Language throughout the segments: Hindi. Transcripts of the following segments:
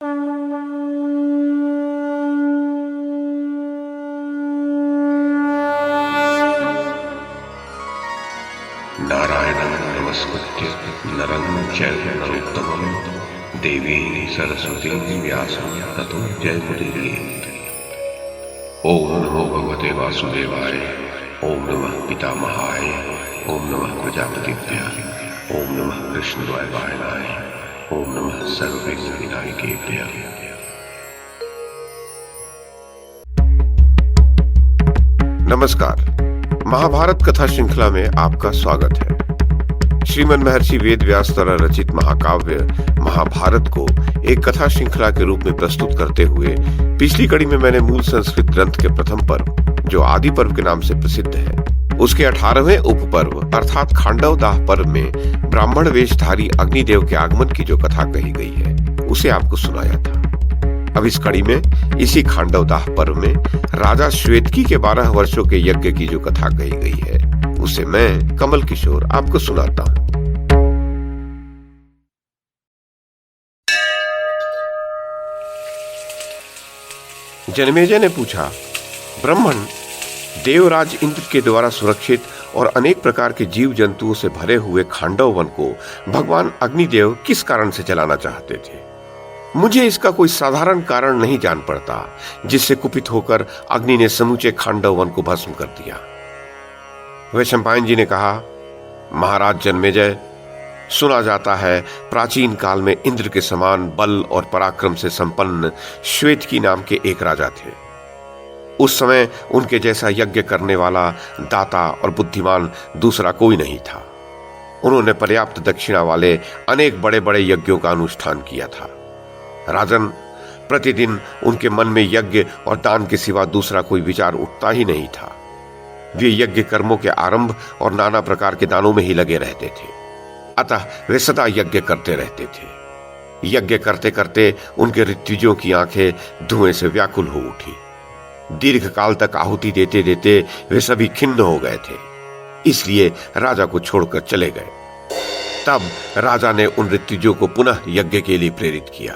नारायणं नमस्कृत्य नरं चैव नरोत्तमं देवीं सरस्वतीं व्यासं ततो जयमुदीरयेत्। ओम नमो भगवते वासुदेवाय, ओम नमः पितामहाय, ओम नमः प्रजापतिभ्यः, ओम नमः कृष्णद्वैपायनाय, ओम नमः सर्वविघ्नविनायकेभ्यः। नमस्कार। महाभारत कथा श्रृंखला में आपका स्वागत है। श्रीमन महर्षि वेद व्यास द्वारा रचित महाकाव्य महाभारत को एक कथा श्रृंखला के रूप में प्रस्तुत करते हुए पिछली कड़ी में मैंने मूल संस्कृत ग्रंथ के प्रथम पर्व, जो आदि पर्व के नाम से प्रसिद्ध है, उसके 18वें उपपर्व अर्थात खांडव दाह पर्व में ब्राह्मण वेशधारी अग्निदेव के आगमन की जो कथा कही गई है, उसे आपको सुनाया था। अब इस कड़ी में इसी खांडव दाह पर्व में राजा श्वेतकी के 12 वर्षों के यज्ञ की जो कथा कही गई है, उसे मैं कमल किशोर आपको सुनाता हूं। जन्मेजय ने पूछा, ब्राह्मण, देवराज इंद्र के द्वारा सुरक्षित और अनेक प्रकार के जीव जंतुओं से भरे हुए खांडव वन को भगवान अग्निदेव किस कारण से जलाना चाहते थे? मुझे इसका कोई साधारण कारण नहीं जान पड़ता, जिससे कुपित होकर अग्नि ने समूचे खांडव वन को भस्म कर दिया। वैशंपायन जी ने कहा, महाराज जन्मेजय, सुना जाता है प्राचीन काल में इंद्र के समान बल और पराक्रम से संपन्न श्वेतकी नाम के एक राजा थे। उस समय उनके जैसा यज्ञ करने वाला, दाता और बुद्धिमान दूसरा कोई नहीं था। उन्होंने पर्याप्त दक्षिणा वाले अनेक बड़े बड़े यज्ञों का अनुष्ठान किया था। राजन, प्रतिदिन उनके मन में यज्ञ और दान के सिवा दूसरा कोई विचार उठता ही नहीं था। वे यज्ञ कर्मों के आरंभ और नाना प्रकार के दानों में ही लगे रहते थे। अतः वे सदा यज्ञ करते रहते थे। यज्ञ करते करते उनके ऋत्विजों की आंखें धुएं से व्याकुल हो उठी। दीर्घ काल तक आहुति देते देते वे सभी खिन्न हो गए थे, इसलिए राजा को छोड़कर चले गए। तब राजा ने उन ऋत्विजों को पुनः यज्ञ के लिए प्रेरित किया,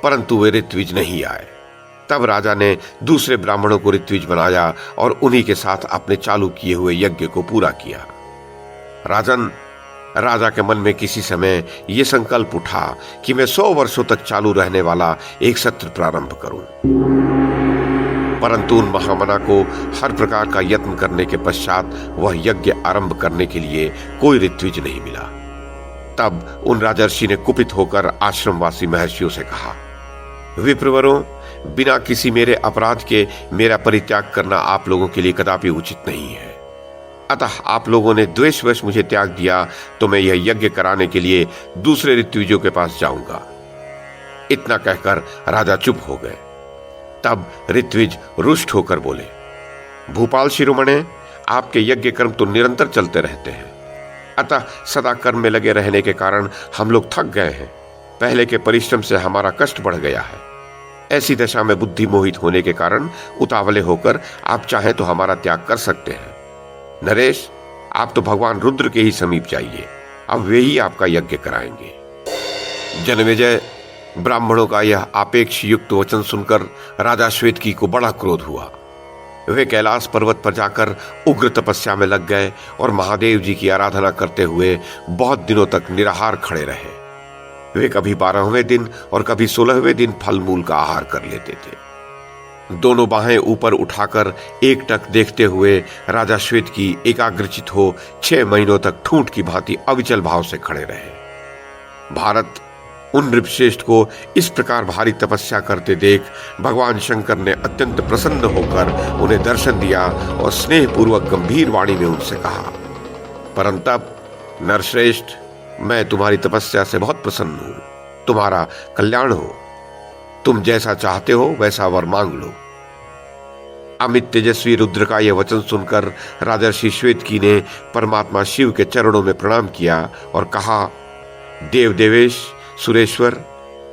परंतु वे ऋत्विज नहीं आए। तब राजा ने दूसरे ब्राह्मणों को ऋत्विज बनाया और उन्हीं के साथ अपने चालू किए हुए यज्ञ को पूरा किया। राजन, राजा के मन में किसी समय यह संकल्प उठा कि मैं 100 वर्षों तक चालू रहने वाला एक सत्र प्रारंभ करूं। परंतु उन महामना को हर प्रकार का यत्न करने के पश्चात वह यज्ञ आरंभ करने के लिए कोई ऋत्विज नहीं मिला। तब उन राजर्षि ने कुपित होकर आश्रमवासी महर्षियों से कहा, विप्रवरों, बिना किसी मेरे अपराध के मेरा परित्याग करना आप लोगों के लिए कदापि उचित नहीं है। अतः आप लोगों ने द्वेषवश मुझे त्याग दिया तो मैं यह यज्ञ कराने के लिए दूसरे ऋत्विजों के पास जाऊंगा। इतना कहकर राजा चुप हो गए। तब ऋत्विज रुष्ट होकर बोले, भूपाल शिरोमणे, आपके यज्ञ कर्म तो निरंतर चलते रहते हैं, अतः सदा कर्म में लगे रहने के कारण हम लोग थक गए हैं। पहले के परिश्रम से हमारा कष्ट बढ़ गया है। ऐसी दशा में बुद्धि मोहित होने के कारण उतावले होकर आप चाहें तो हमारा त्याग कर सकते हैं। नरेश, आप तो भगवान रुद्र के ही समीप जाइए, अब वे ही आपका यज्ञ कराएंगे। जन्मेजय, ब्राह्मणों का यह आपेक्ष युक्त वचन सुनकर राजा श्वेतकी को बड़ा क्रोध हुआ। वे कैलाश पर्वत पर जाकर उग्र तपस्या में लग गए और महादेव जी की आराधना करते हुए बहुत दिनों तक निराहार खड़े रहे। वे कभी 12वें दिन और कभी 16वें दिन फल मूल का आहार कर लेते थे। दोनों बाहें ऊपर उठाकर एकटक देखते हुए राजा श्वेतकी एकाग्रचित हो 6 महीनों तक ठूंठ की भांति अविचल भाव से खड़े रहे। भारत, उन नृपश्रेष्ठ को इस प्रकार भारी तपस्या करते देख भगवान शंकर ने अत्यंत प्रसन्न होकर उन्हें दर्शन दिया और स्नेहपूर्वक गंभीर वाणी में उनसे कहा, परंतप नरश्रेष्ठ, मैं तुम्हारी तपस्या से बहुत प्रसन्न हूं। तुम्हारा कल्याण हो। तुम जैसा चाहते हो वैसा वर मांग लो। अमित तेजस्वी रुद्र का यह वचन सुनकर राजर्षि श्वेतकी ने परमात्मा शिव के चरणों में प्रणाम किया और कहा, देव देवेश सुरेश्वर,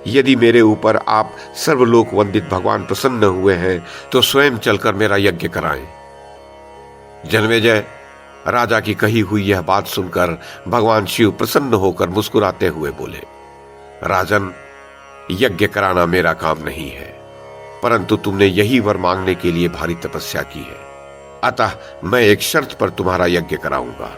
यदि मेरे ऊपर आप सर्वलोक वंदित भगवान प्रसन्न हुए हैं तो स्वयं चलकर मेरा यज्ञ कराएं। जन्मेजय, राजा की कही हुई यह बात सुनकर भगवान शिव प्रसन्न होकर मुस्कुराते हुए बोले, राजन, यज्ञ कराना मेरा काम नहीं है, परंतु तुमने यही वर मांगने के लिए भारी तपस्या की है, अतः मैं एक शर्त पर तुम्हारा यज्ञ कराऊंगा।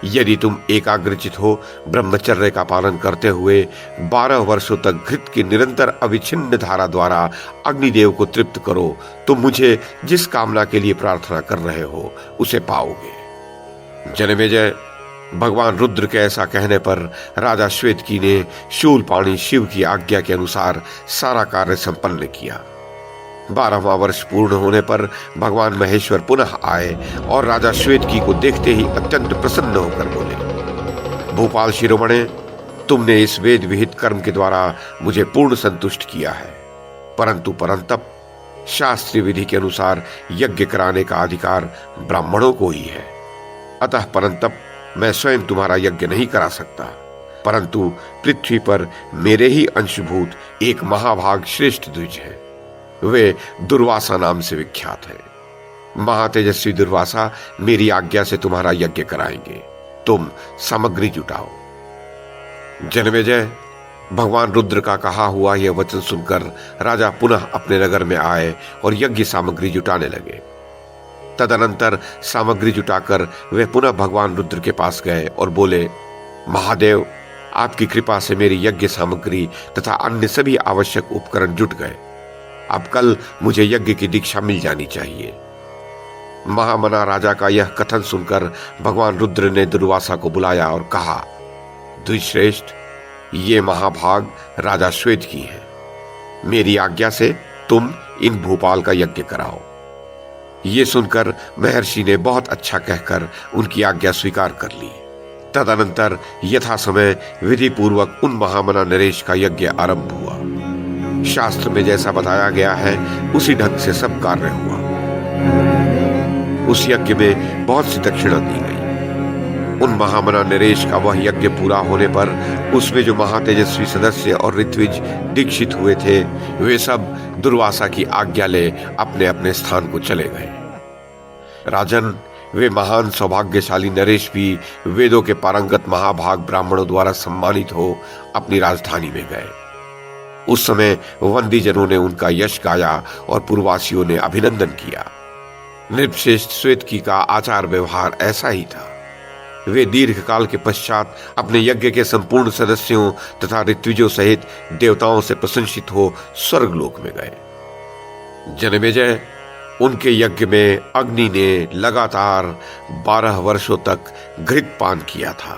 यदि तुम एकाग्रचित हो, ब्रह्मचर्य का पालन करते हुए 12 वर्षों तक घृत की निरंतर अविच्छिन्न धारा द्वारा अग्निदेव को तृप्त करो, तो मुझे जिस कामना के लिए प्रार्थना कर रहे हो उसे पाओगे। जनमेजय, भगवान रुद्र के ऐसा कहने पर राजा श्वेतकी ने शूलपाणी शिव की आज्ञा के अनुसार सारा कार्य संपन्न किया। 12वां वर्ष पूर्ण होने पर भगवान महेश्वर पुनः आए और राजा श्वेतकी को देखते ही अत्यंत प्रसन्न होकर बोले, भूपाल शिरोमणे, तुमने इस वेद विहित कर्म के द्वारा मुझे पूर्ण संतुष्ट किया है, परंतु परंतप शास्त्रीय विधि के अनुसार यज्ञ कराने का अधिकार ब्राह्मणों को ही है। अतः परंतप मैं स्वयं तुम्हारा यज्ञ नहीं करा सकता, परंतु पृथ्वी पर मेरे ही अंशभूत एक महाभाग श्रेष्ठ द्विज है। वे दुर्वासा नाम से विख्यात है। महातेजस्वी दुर्वासा मेरी आज्ञा से तुम्हारा यज्ञ कराएंगे। तुम सामग्री जुटाओ। जनमेजय, भगवान रुद्र का कहा हुआ यह वचन सुनकर राजा पुनः अपने नगर में आए और यज्ञ सामग्री जुटाने लगे। तदनंतर सामग्री जुटाकर वे पुनः भगवान रुद्र के पास गए और बोले, महादेव, आपकी कृपा से मेरी यज्ञ सामग्री तथा अन्य सभी आवश्यक उपकरण जुट गए। अब कल मुझे यज्ञ की दीक्षा मिल जानी चाहिए। महामना राजा का यह कथन सुनकर भगवान रुद्र ने दुर्वासा को बुलाया और कहा, द्विश्रेष्ठ, ये महाभाग राजा श्वेतकी है। मेरी आज्ञा से तुम इन भूपाल का यज्ञ कराओ। ये सुनकर महर्षि ने बहुत अच्छा कहकर उनकी आज्ञा स्वीकार कर ली। तदनंतर यथा समय विधि पूर्वक उन महामना नरेश का यज्ञ आरंभ हुआ। शास्त्र में जैसा बताया गया है उसी ढंग से सब कार्य हुआ। उस यज्ञ में बहुत सी दक्षिणा दी गई। उन महामना नरेश का वह यज्ञ पूरा होने पर उसमें जो महातेजस्वी सदस्य और ऋत्विज दीक्षित हुए थे, वे सब दुर्वासा की आज्ञा ले अपने अपने स्थान को चले गए। राजन, वे महान सौभाग्यशाली नरेश भी वेदों के पारंगत महाभाग ब्राह्मणों द्वारा सम्मानित हो अपनी राजधानी में गए। उस समय वंदीजनों ने उनका यश गाया और पूर्ववासियों ने अभिनंदन किया। नृपश्रेष्ठ श्वेतकी का आचार व्यवहार ऐसा ही था। वे दीर्घ काल के पश्चात अपने यज्ञ के संपूर्ण सदस्यों तथा ऋत्विजों सहित देवताओं से प्रशंसित हो स्वर्गलोक में गए। जनमेजय, उनके यज्ञ में अग्नि ने लगातार 12 वर्षों तक घृत पान किया था।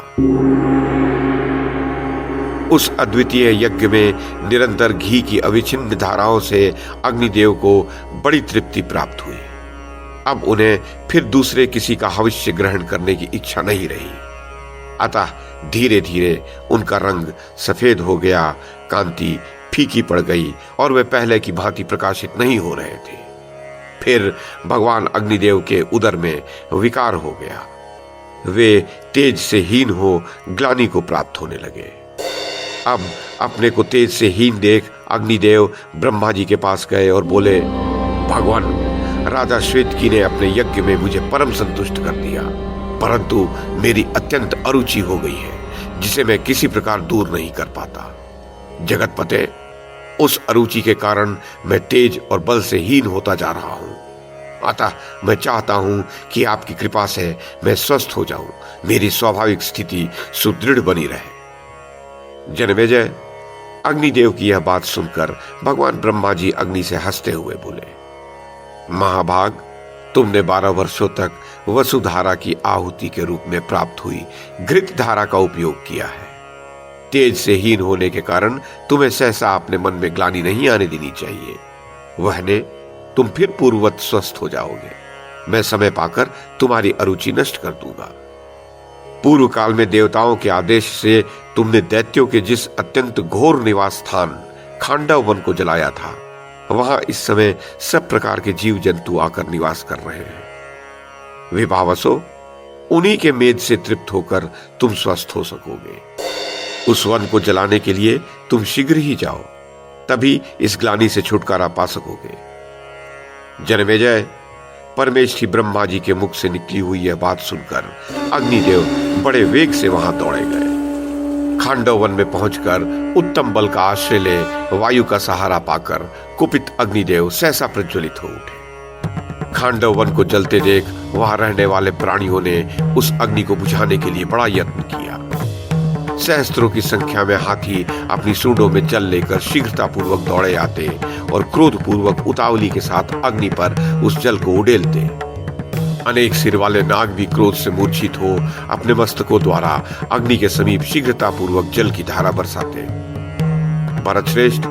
उस अद्वितीय यज्ञ में निरंतर घी की अविच्छिन्न धाराओं से अग्निदेव को बड़ी तृप्ति प्राप्त हुई। अब उन्हें फिर दूसरे किसी का हविष्य ग्रहण करने की इच्छा नहीं रही। अतः धीरे धीरे उनका रंग सफेद हो गया, कांति फीकी पड़ गई और वे पहले की भांति प्रकाशित नहीं हो रहे थे। फिर भगवान अग्निदेव के उदर में विकार हो गया। वे तेज से हीन हो ग्लानि को प्राप्त होने लगे। अब अपने को तेज से हीन देख अग्निदेव ब्रह्मा जी के पास गए और बोले, भगवान, राजा श्वेतकी ने अपने यज्ञ में मुझे परम संतुष्ट कर दिया, परंतु मेरी अत्यंत अरुचि हो गई है जिसे मैं किसी प्रकार दूर नहीं कर पाता। जगतपते, उस अरुचि के कारण मैं तेज और बल से हीन होता जा रहा हूं। अतः मैं चाहता हूं कि आपकी कृपा से मैं स्वस्थ हो जाऊं, मेरी स्वाभाविक स्थिति सुदृढ़ बनी रहे। जनमेजय, अग्निदेव की यह बात सुनकर भगवान ब्रह्मा जी अग्नि से हंसते हुए बोले, महाभाग, तुमने 12 वर्षों तक वसुधारा की आहुति के रूप में प्राप्त हुई घृत धारा का उपयोग किया है। तेज से हीन होने के कारण तुम्हें सहसा अपने मन में ग्लानि नहीं आने देनी चाहिए। वहने तुम फिर पूर्ववत स्वस्थ हो जाओगे। मैं समय पाकर तुम्हारी अरुचि नष्ट कर दूंगा। पूर्व काल में देवताओं के आदेश से तुमने दैत्यों के जिस अत्यंत घोर निवास स्थान खांडव वन को जलाया था, वहां इस समय सब प्रकार के जीव जंतु आकर निवास कर रहे हैं। विभावसो, उन्हीं के मेद से तृप्त होकर तुम स्वस्थ हो सकोगे। उस वन को जलाने के लिए तुम शीघ्र ही जाओ, तभी इस ग्लानि से छुटकारा पा सकोगे। जनमेजय, परमेष्ठी ब्रह्मा जी के मुख से निकली हुई यह बात सुनकर अग्निदेव बड़े वेग से वहां दौड़े गए। खांडव वन में पहुंचकर उत्तम बल का आश्रय ले वायु का सहारा पाकर कुपित अग्निदेव सहसा प्रज्वलित हो उठे। खांडव वन को जलते देख वहां रहने वाले प्राणियों ने उस अग्नि को बुझाने के लिए बड़ा यत्न किया। सहस्त्रों की संख्या में हाथी अपनी सूंडों में जल लेकर शीघ्रता पूर्वक दौड़े आते और क्रोध पूर्वक उतावली के साथ अग्नि पर उस जल को उड़ेलते। अनेक सिर वाले नाग भी क्रोध से मूर्छित हो अपने मस्तकों द्वारा अग्नि के समीप शीघ्रता पूर्वक जल की धारा बरसाते। भरतश्रेष्ठ,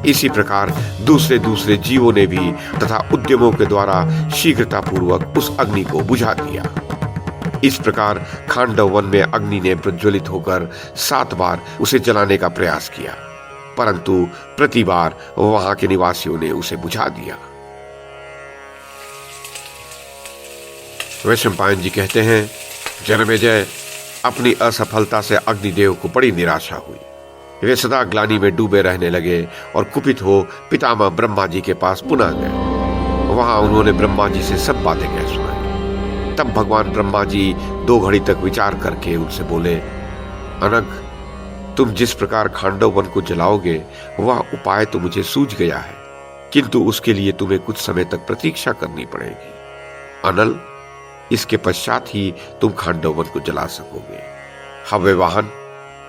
इसी प्रकार दूसरे दूसरे जीवों ने भी तथा उद्यमों के द्वारा शीघ्रता पूर्वक उस अग्नि को बुझा दिया। इस प्रकार खांडव वन में अग्नि ने प्रज्वलित होकर 7 बार उसे जलाने का प्रयास किया, परंतु प्रति बार वहां के निवासियों ने उसे बुझा दिया। वैशंपायन जी कहते हैं, जनमेजय, अपनी असफलता से अग्निदेव को बड़ी निराशा हुई। वे सदा ग्लानि में डूबे रहने लगे और कुपित हो पितामह ब्रह्मा जी के पास पुनः गए। वहां उन्होंने ब्रह्मा जी से सब बातें कह सुनाई। तब भगवान ब्रह्मा जी 2 घड़ी तक विचार करके उनसे बोले, अनग, तुम जिस प्रकार खांडव वन को जलाओगे वह उपाय तो मुझे सूझ गया है, किंतु उसके लिए तुम्हें कुछ समय तक प्रतीक्षा करनी पड़ेगी। अनल, इसके पश्चात ही तुम खांडव वन को जला सकोगे। हव्य वाहन,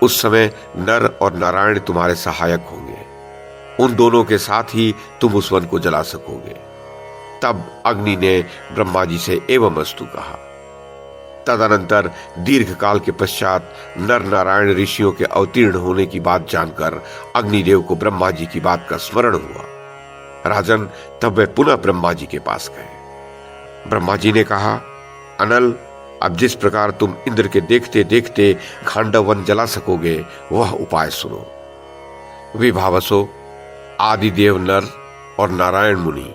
उस समय नर और नारायण तुम्हारे सहायक होंगे। उन दोनों के साथ ही तुम उस वन को जला सकोगे। तब अग्नि ने ब्रह्मा जी से एवं अस्तु कहा। तदनंतर दीर्घ काल के पश्चात नर नारायण ऋषियों के अवतीर्ण होने की बात जानकर अग्निदेव को ब्रह्मा जी की बात का स्मरण हुआ। राजन, तब वे पुनः ब्रह्मा जी के पास गए। ब्रह्मा जी ने कहा, अनल, अब जिस प्रकार तुम इंद्र के देखते देखते खांडव वन जला सकोगे वह उपाय सुनो। विभावसो, आदिदेव नर और नारायण मुनि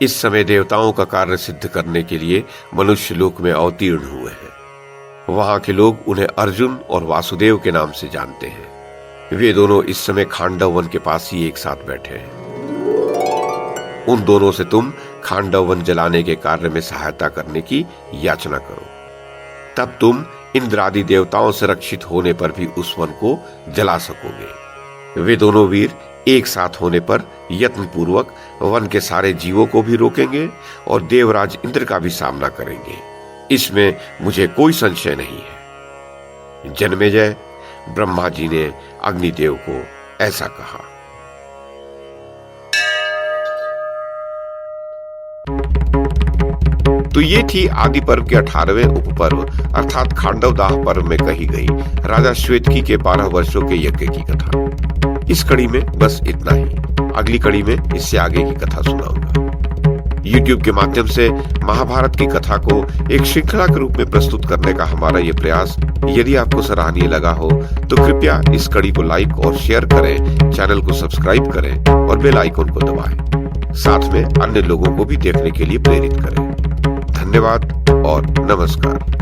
इस समय देवताओं का कार्य सिद्ध करने के लिए मनुष्य लोक में अवतीर्ण हुए हैं। वहां के लोग उन्हें अर्जुन और वासुदेव के नाम से जानते हैं। वे दोनों इस समय खांडव वन के पास ही एक साथ बैठे हैं। उन दोनों से तुम खांडव वन जलाने के कार्य में सहायता करने की याचना करो। तब तुम इंद्र आदि देवताओं से रक्षित होने पर भी उस वन को जला सकोगे। वे दोनों वीर एक साथ होने पर यत्न पूर्वक वन के सारे जीवों को भी रोकेंगे और देवराज इंद्र का भी सामना करेंगे। इसमें मुझे कोई संशय नहीं है। जनमेजय, ब्रह्मा जी ने अग्निदेव को ऐसा कहा। तो ये थी आदि पर्व के 18वें उपपर्व अर्थात खांडव दाह पर्व में कही गई राजा श्वेतकी के 12 वर्षों के यज्ञ की कथा। इस कड़ी में बस इतना ही। अगली कड़ी में इससे आगे की कथा सुनाऊंगा। YouTube के माध्यम से महाभारत की कथा को एक श्रृंखला के रूप में प्रस्तुत करने का हमारा ये प्रयास यदि आपको सराहनीय लगा हो तो कृपया इस कड़ी को लाइक और शेयर करें, चैनल को सब्सक्राइब करें और बेल आइकन को दबाएं। साथ में अन्य लोगों को भी देखने के लिए प्रेरित करें। धन्यवाद और नमस्कार।